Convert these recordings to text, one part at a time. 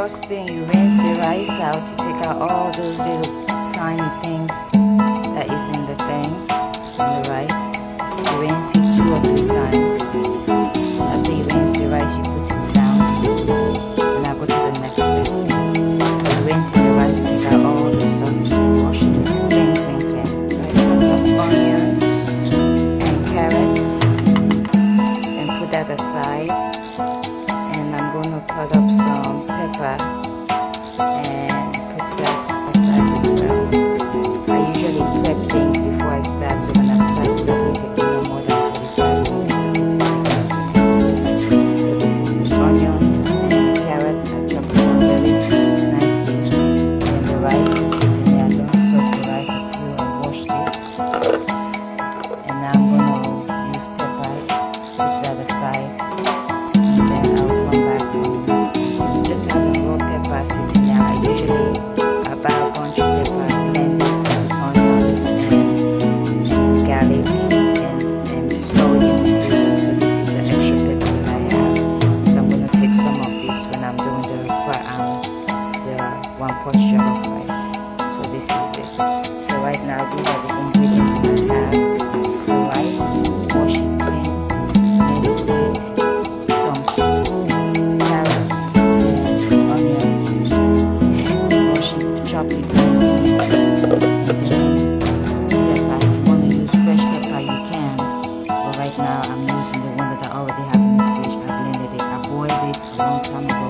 first thing, you rinse the rice out. You take out all those little tiny things that is in the thing, in the rice. You rinse it 2 or 3 times. After you rinse the rice, you put it down. And I'll go to the next step. You rinse the rice, you take out all the stuff, wash it, clean. So I cut up onions and carrots and put that aside. And I'm going to cut up some pepper and put that aside as well. I usually prep things before I start, so when I start it doesn't take me no more than 45 minutes to prepare. So this is the onions and carrots. I chopped them very nicely. And the rice is sitting there. I don't soak the rice up here. I washed it. And now I'm going to use pepper, put that aside. And then I'll come back for the next video. Just having raw pepper sitting there. I usually buy a bunch of pepper, blend it with onions and garlic and store it in the freezer. So this is the extra pepper that I have. So I'm going to take some of this when I'm doing the 1-pot jollof rice. So this is it. So right now these are the ingredients that I have. The rice, wash it clean, let it sit, some carrots and onions, wash it, chop it nicely, and then pepper. If you want to use fresh pepper, you can, but right now I'm using the one that I already have in the fridge. I blended it, I boiled it a long time ago.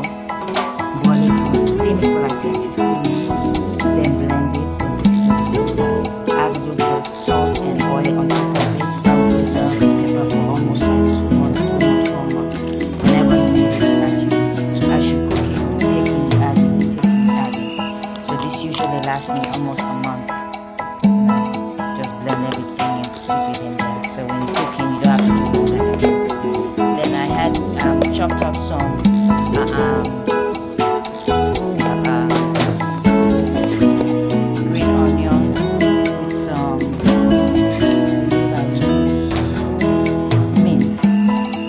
Boil it, steam it for like 10-15 minutes, then blend it, then put it in the freezer. Add a little bit of salt and oil on top of it. That will preserve the pepper for almost like 2 months, 4 months. Whenever you need it, as you cook it, you add it. So this usually lasts me almost a month. Just blend everything and keep it in there. So when you're cooking, you don't have to do all that. Then I had chopped up some green onions with some, I believe I used mint,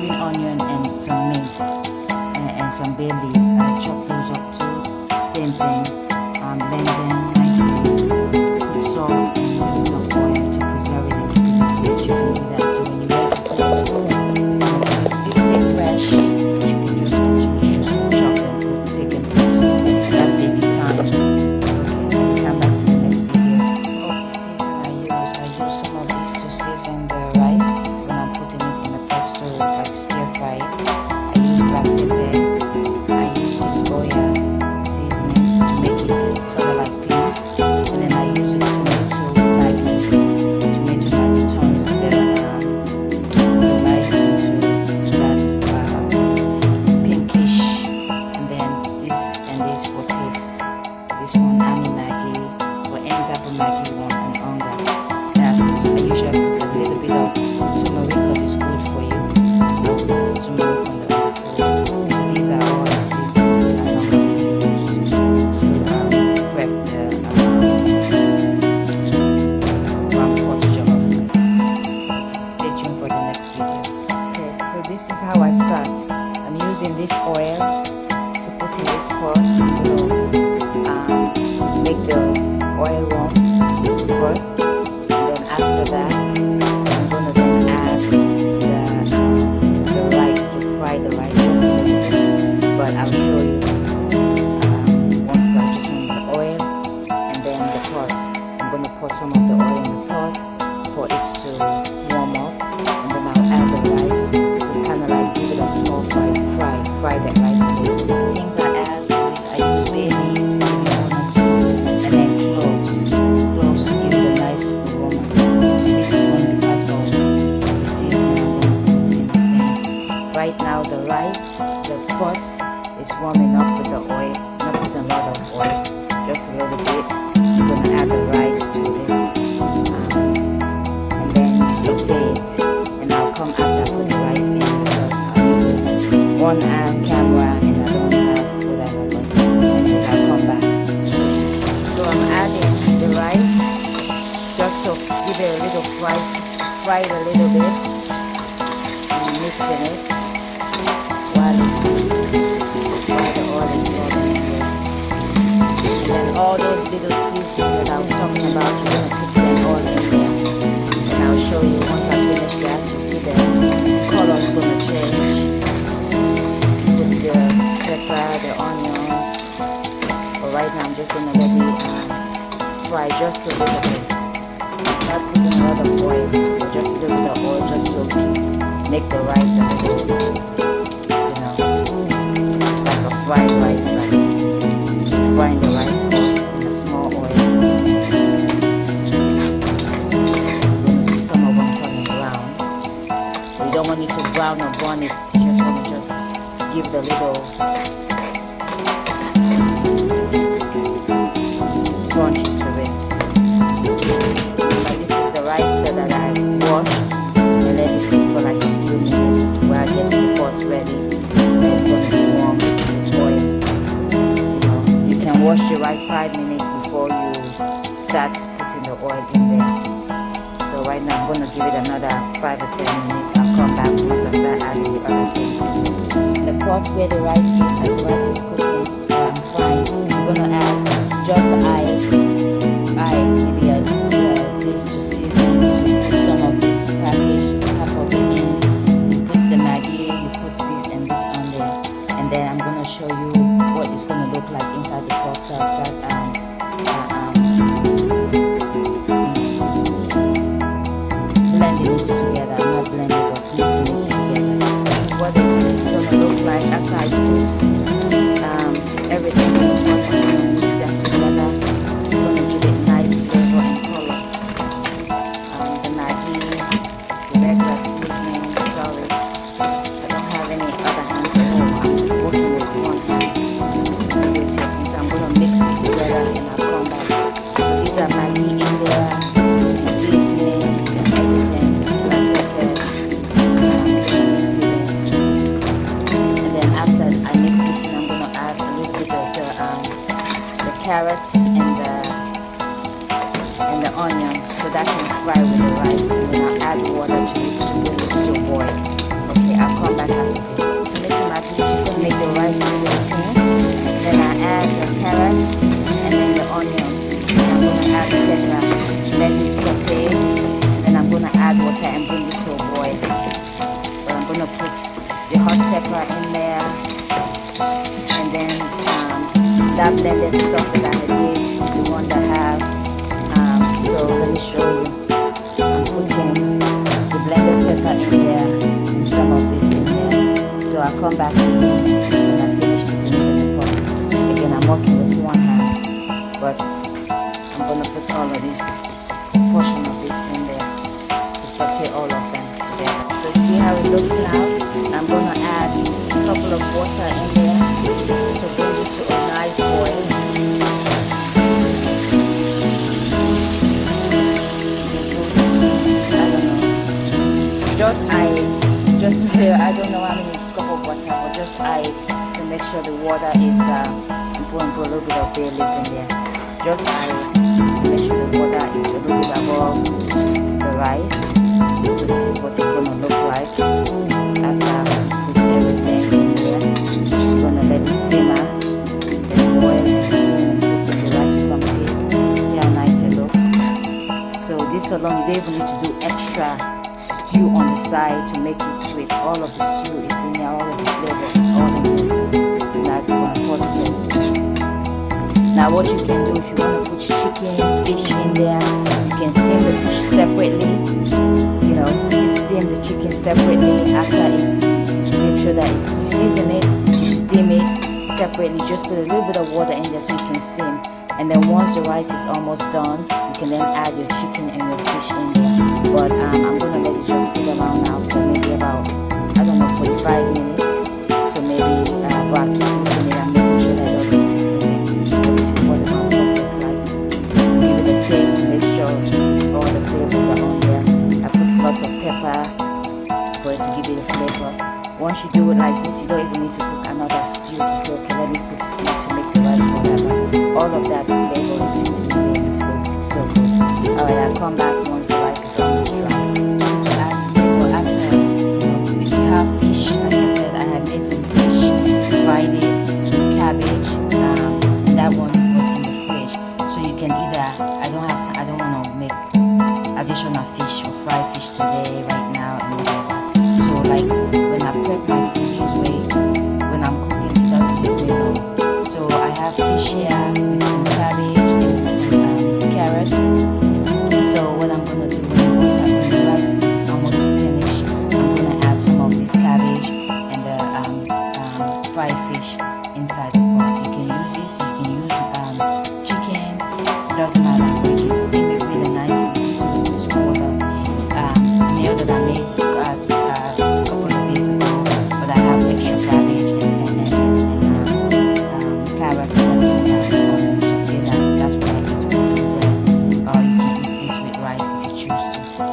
green onion and some mint and some bay leaves. I chopped those up too. Same thing. Blend them nicely. Put salt and a bit of oil to preserve it and keep it in the fridge. You can do that. So when you're ready to cook, if you stay fresh, you can just chop and put, take and put. That saves you time. Okay, let's come back to the next video. Of the season I use some of these to season the rice when I'm putting it in the pot to like stir fry it. I use black pepper. I use this soya seasoning to make it sort of like pink. And then I use a tomato maggi. Tomato maggi turns the rice into that pinkish. And then this and this for taste. This one, honey maggi, or any type of maggi you want, and onga. Now, I usually put a little bit of turmeric because it's good for you. I'll put turmeric on the food. So these are all the seasonings I normally use to prep the 1-pot jollof rice. Stay tuned for the next video. Okay, so this is how I start. I'm using this oil to put in this pot. Make the oil warm first, and then after that I'm gonna then add the rice to fry the rice just a little bit. But I'll show you once I just want the oil and then the pot. I'm gonna pour some of the oil in the pot for it to warm up, and then I'll add the rice to kind of like give it a small fry the rice a little. Things I add to it, I use bay leaves, maybe 1 or 2, and then cloves to give it a nice aroma. So this is going to be part of the seasoning I'm going to put in the thing. Right now the rice, the pot is warming up with the oil. I'm not putting a lot of oil, just a little bit. I'm going to add the rice to this, and then saute it. And I'll come after I put the rice in because I'm using one-hand camera and I don't have whatever, but and then I'll come back. So I'm adding the rice just to give it a little fry it a little bit, and mixing it while the oil is warming. now I'm just gonna let it fry just a little bit. Not putting a lot of oil, but just a little bit of oil just to make the rice a little, like a fried rice, like frying the rice first in a small oil. You're gonna see some of them turning brown. So you don't want it to brown or burn it. You just want to just give the little crunch to it. Like this is the rice that I washed and let it sit for like a few minutes while I get the pot ready. And it's gonna be warm with oil. You can wash the rice 5 minutes before you start putting the oil in there. So right now I'm gonna give it another 5 or 10 minutes. I'll come back once I start adding the other things in there. The pot where the rice is, as the rice is cooking, frying, I'm gonna add just maybe a taste to season, to put some of this package, half of it in. You put the Maggi, you put this and this on there, and then I'm gonna show you what it's gonna look like inside the pot. So I'll start blending it together. I'm not blending but mixing it together. This is what it's gonna look like after I put everything in the pot. I'm gonna mix them together. It's gonna give it nice flavor and color. The Maggi, the regular seasoning, sorry, I don't have any other hand to hold. I'm working with one hand. So I'm gonna mix it together and I'll come back. These are Maggi in there, seasoning and everything, black pepper. And then after I mix this in, I'm gonna add a little bit of the carrots and the onion, so that can fry with the rice. And then I'll add water to it to bring it to boil. Okay, I'll come back after this. To make the Maggi, just gonna make the rice a little thin. Then I add the carrots and then the onion. And I'm gonna add the pepper. Let it saute. And I'm gonna add water and bring it to a boil. So I'm gonna put the hot pepper in there, and then that blended stuff that I did, the one that I have. So let me show you. I'm putting the blended pepper in there and some of this in there. So I'll come back to you when I finish putting it in the pot. Again, I'm working with one hand, but I'm gonna put all of this portion of this in there to saute all of them together. So see how it looks now? I'm gonna add a couple of water in there to bring it to a nice boil. Just eye it. Just I don't know how many cup of water, but just eye it to make sure the water is. I'm going to put a little bit of bay leaf in there. Just eye it to make sure the water is a little bit above the rice. So this is what it's gonna look like after I put everything in there. I'm gonna let it simmer and boil and cook when the rice comes in. See how nice it looks. So this alone, you don't even need to do extra stew on the side to make it sweet. All of the stew is in there, all of the flavor is all in this. So now we're gonna put this. Now what you can do, if you want to put chicken, fish in there, you can steam the fish separately. You steam the chicken separately after it. Make sure that you season it, you steam it separately. Just put a little bit of water in there so you can steam. And then once the rice is almost done, you can then add your chicken and your fish in there. But I'm gonna let it just sit around now for maybe about, I don't know, 45 minutes. So maybe about 2 minutes and making sure that all this is in there. So this is what it's gonna look like. Give it a taste to make sure all the flavors are on there. I put lots of pepper for it to give it a flavor. Once you do it like this, you don't even need to cook another stew to say, okay, let me put stew to make the rice whatever. All of that flavor is sitting in there. It's good. So good. Alright, I'll come back once the rice is almost dry. To add flavor after, if you have fish, like I said, I had made some fish, fried it, cabbage, and that one was in the fridge. So you can either, I don't want to make additional fish or fried fish today, right now, and whatever. So like, when I prep my food this way, when I'm cooking, it doesn't take me long. So I have fish here with fried fish inside the pot. You can use this, you can use chicken, doesn't matter. You can steam it really nicely. This was a meal that I made a couple of days ago, but I have extra cabbage and carrots left in that onion, so that's what I eat with some bread. Or you can eat this with rice if you choose to.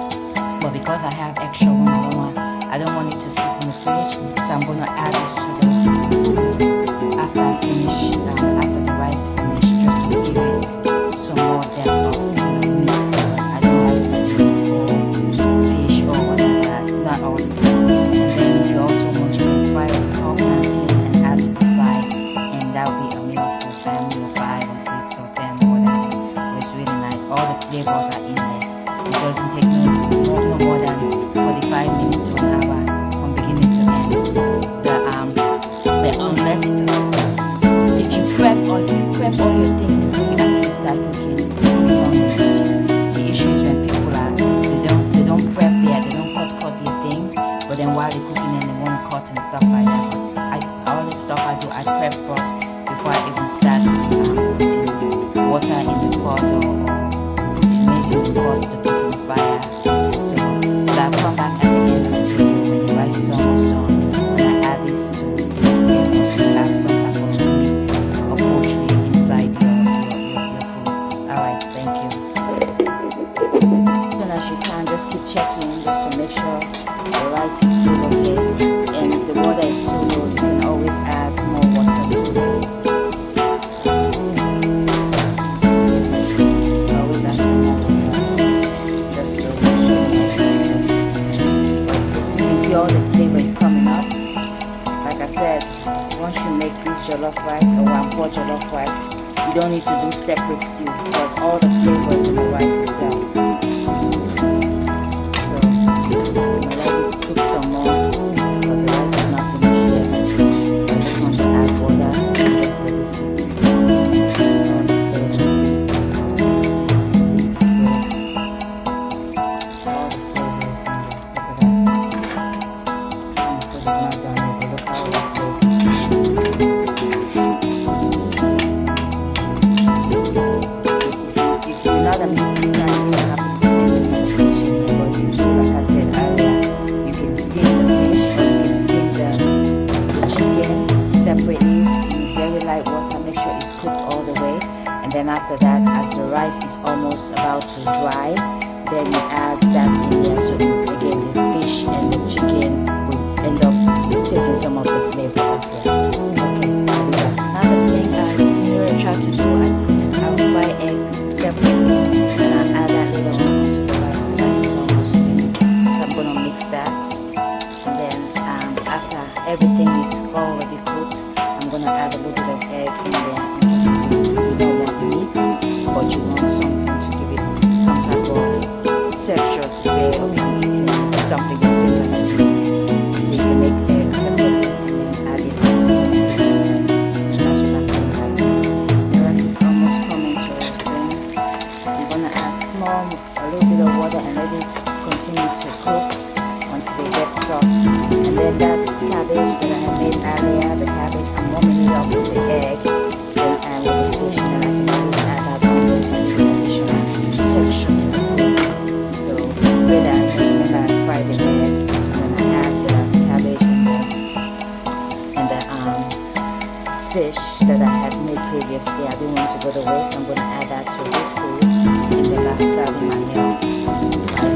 But because I have extra one, I don't want it to sit in the fridge, so I'm gonna add this to the food after I finish, after the rice finish, just to give it some more depth of meat. I don't like fish or whatever, not all the time. And then if you also want, you can fry a small plantain and add to the side, and that will be a meal for family of 5 or 6 or 10 or whatever. But it's really nice. All the flavors are in there. It doesn't take no more than 45 minutes to an hour from beginning to end. Unless if you prep all your things before you actually start cooking, you don't need it. The issue is when people they don't prep they don't cut their things, but then while they're cooking and they want to cut and stuff like that. But all the stuff I do, I prep first before I even start putting water in the pot or putting maize in the pot to put in the fire. So I'll come back at the end of the video when the rice is almost done, and I add this to the flavor, so you have some type of meat or poultry inside your food. Alright, thank you. As soon as you can, just keep checking just to make sure the rice is still okay. And if the water is too low, you can always add more water to it. Always add some more water just to make sure see all the flavor is coming up. Like I said, once you make this jollof rice or one pot jollof rice, you don't need to do separate stew because all the flavors in the rice itself. So I'm gonna let it cook some more because the rice is not finished yet. So I just want to add water and just let it sit. All the flavors. This is good. All the flavors in there. Look at that. The food is not done yet, but look how it looks. If you're not a meat eater, you don't have to put any fish in there, but you do, like I said earlier, you can steam the fish or you can steam the chicken separately in very light water. Make sure it's cooked all the way, and then after that, as the rice is almost about to dry, then you add that in there. So again, the fish and the chicken will end up taking some of the flavor off there. Okay, I'll be back. Another thing I try to do, I'll fry eggs separately and I'll add that later on to the rice. The rice is almost steamed, so I'm gonna mix that. And then after everything is already cooked, I'm gonna add a little bit of egg in there in case you don't want meat, but you want something to give it some type of texture to say, okay, I'm eating something that's similar to meat. So you can make eggs separately and then add it onto the steam. That's what I'm doing right now. The rice is almost coming to a thing. I'm gonna add a little bit of water and let it continue to cook until they get soft. And then that cabbage that I had made earlier, the cabbage, I'm warming it up with the egg and with the fish, and then I can always add that on to give it additional texture. So with that, remember I fry the egg and then I add the cabbage and the fish that I had made previously. I didn't want to go to waste, so I'm going to add that to this food, and then that'll be my meal.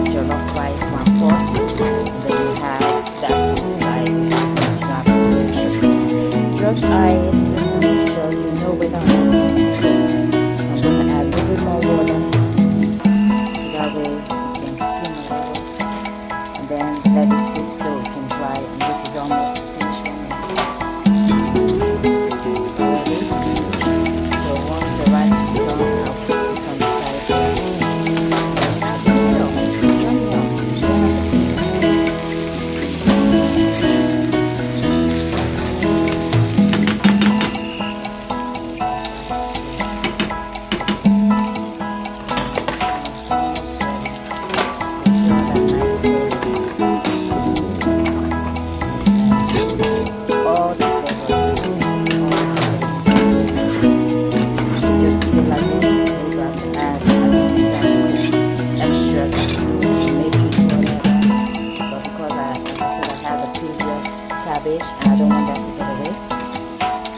Jollof rice, 1 pot, and then you have that on the side. You have to make sure. Just eye it just to make sure you know whether or not it's cooked. I'm going to add a little bit more water, so that way you can steam a little, and then let it sit so it can dry. And this is almost finished one already. So once the rice is done, I'll put this on the side there. Have the meal. Yum yum. Bon appetit.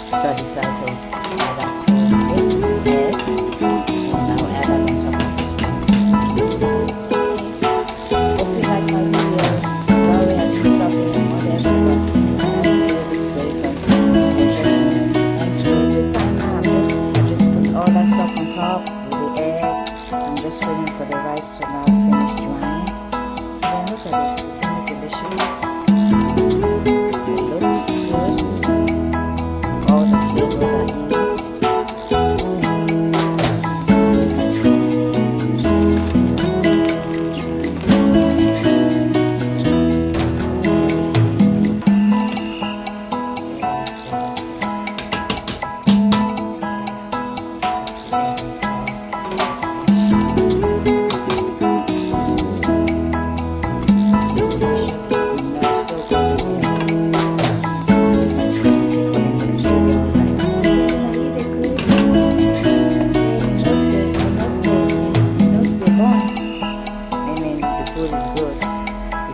So I decided to add that to it, egg, and now add that on top of this rice. Hope you like my video. Sorry I didn't stop it and whatever, but I had to do it this way because and to find now I just put all that stuff on top with the egg. I'm just waiting for the rice to now finish drying. Then look at this, isn't it delicious? It looks good. All the flavors are in it.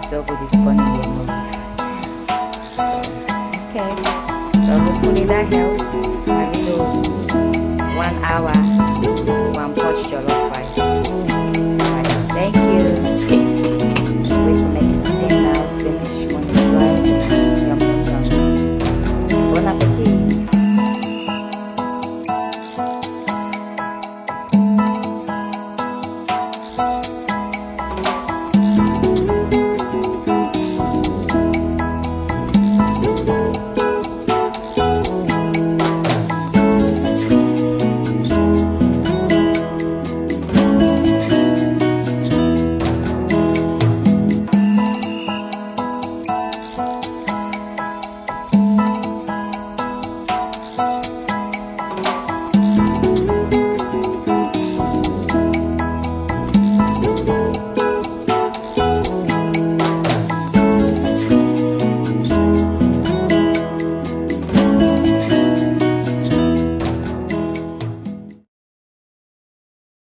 So good, it's burning their nose. So, okay. So hopefully that helps. A little 1 hour